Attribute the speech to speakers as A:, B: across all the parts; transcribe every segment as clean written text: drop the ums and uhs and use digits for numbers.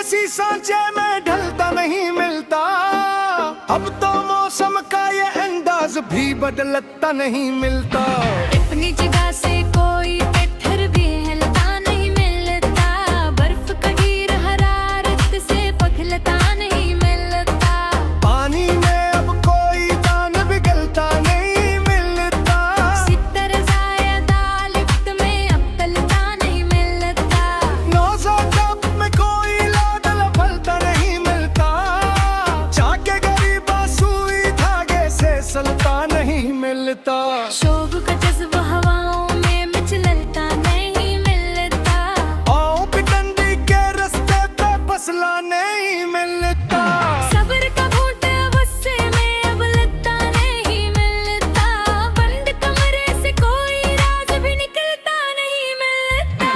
A: जैसी सांचे में ढलता नहीं मिलता। अब तो मौसम का ये अंदाज भी बदलता नहीं मिलता।
B: अपनी जगह से कोई पत्थर भी हिलता नहीं मिलता। बर्फ का गिर हरारत से पिघलता नहीं मिलता।
A: पानी में अब कोई जान भी गलता नहीं मिलता।
B: सितर ज़ायदा लिफ्ट में अब तलता नहीं मिलता।
A: नौज़ा कप में कोई लाडला फलता नहीं मिलता। चाके गरीबा सुई धागे से सलता नहीं मिलता।
B: शोभ का जज्बा हवाओं में मचलता नहीं मिलता।
A: आओ पिटंडी के रास्ते पे फसला नहीं मिलता।
B: सब्र का घूंट गुस्से में अब लगता नहीं मिलता। बंद कमरे से कोई राज भी निकलता नहीं मिलता।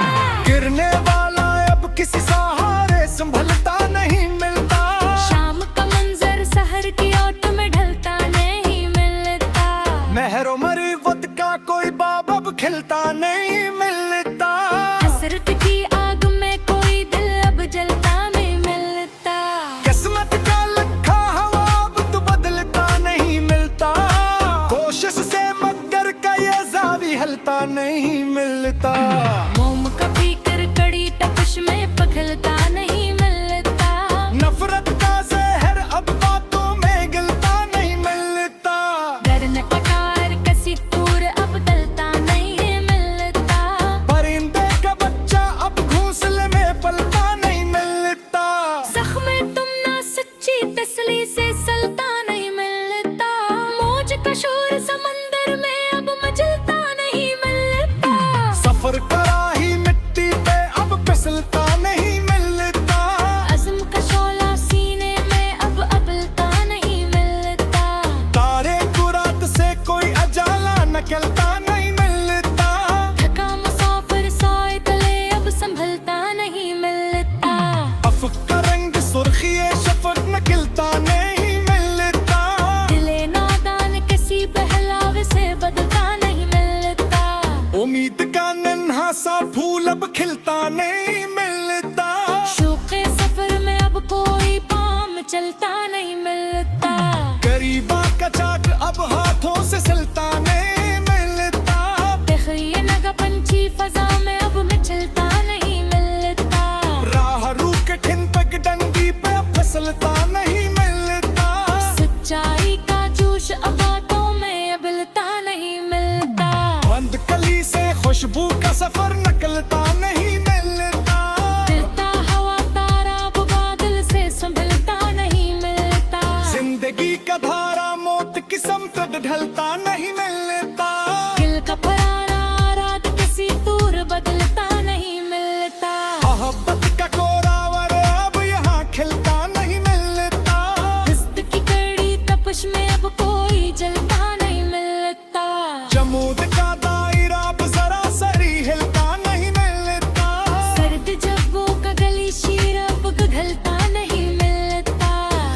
A: गिरने वाला अब किसी सहारे संभलता नहीं मिलता।
B: शाम का मंजर शहर की ओट में ढलता नहीं मिलता।
A: महरो मरीवत का कोई बाब अब खिलता नहीं मिलता।
B: हसरत की आग में कोई दिल अब जलता नहीं मिलता।
A: किस्मत का लिखा हवा अब तो बदलता नहीं मिलता। कोशिश से मगर का ये जावी हलता नहीं मिलता।
B: मोम का पीकर कड़ी तपश में पिघलता नहीं मिलता।
A: नफरत का जहर अब बातों में गिलता नहीं मिलता।
B: डरने पकार कसी तूर अब डलता नहीं मिलता।
A: परिंदे का बच्चा अब घोंसले में पलता नहीं मिलता।
B: जख्म तुम ना सच्ची तसली से सलता नहीं मिलता। मौज का शोर समंदर में अब मचलता नहीं मिलता।
A: सफर कराही मिट्टी पे अब फिसलता नहीं मिलता।
B: अज़्म का शोला सीने में अब अबलता नहीं मिलता।
A: तारे को रात से कोई अजाला नकलता नहीं मिलता।
B: थका मुसाफिर सोए तले अब संभलता नहीं मिलता।
A: अफक का रंग सुर्खी शफक नकलता नहीं मिलता।
B: दिले नादान किसी बहलावे से बदलता नहीं मिलता।
A: उम्मीद का नन्हा सा फूल अब खिलता नहीं मिलता।
B: शौक़े सफर में अब कोई पाम चलता नहीं मिलता।
A: गरीबा का चाक अब हाथों से सिलता नहीं मिलता।
B: तखरिए नगा पंछी फजा में अब मचलता नहीं मिलता।
A: राह रू के ठिन पग डंडी पे फिसलता नहीं मिलता।
B: सच्चाई का जोश अब बातों में अबलता नहीं मिलता।
A: बंद कली से खुशबू का सफर नकलता नहीं मिलता।
B: फिरता हवा तारा वो बादल से संभलता नहीं मिलता।
A: जिंदगी का धारा मौत की समतट ढलता नहीं मिलता।
B: दिल का परारा रात किसी दूर बदलता नहीं मिलता।
A: मोहब्बत का कोरावर अब यहाँ खिलता नहीं मिलता।
B: रिश्ते की कड़ी तपश में अब कोई जलता नहीं मिलता।
A: जमूद का दायरा अब जरा सरी हिलता नहीं मिलता।
B: सर्द जब्बों का गली शीर अब घलता नहीं मिलता।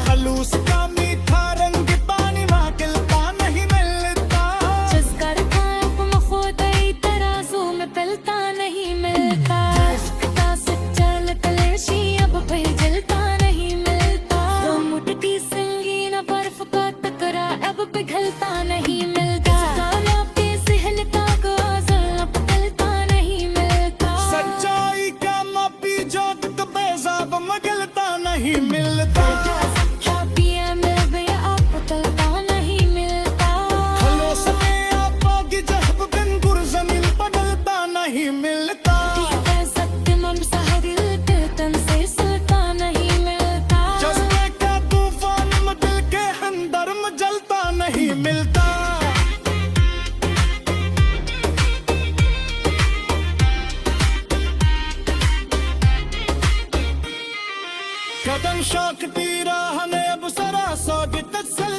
A: खलूस का मीठा रंग पानी वहाँ खिलता नहीं मिलता।
B: जज्कार खाब मखोदई तराजू में पलता नहीं मिलता। इश्क़ सच्चा कलेशी अब फिर जलता नहीं मिलता। दो मुट्ठी संगीन बर्फ का टकरा अब पिघलता नहीं मिलता। काला पे सहन का गाज़ल अब टलता नहीं मिलता।
A: सच्चाई का मापी जोत तो बेज़ाब मगलता नहीं मिलता।
B: क्या पिया मिल गया अब टलता नहीं मिलता।
A: खलोस में आपागी जहब बिन गुर जमीन बदलता नहीं मिलता।
B: सत्यम सहदिल दिल तन से सुलता नहीं मिलता।
A: जज्बे का तूफान में दिल के अंदर में जलता नहीं मिलता। कदम शौक ती राह ने अब सरा सौगी तस्सली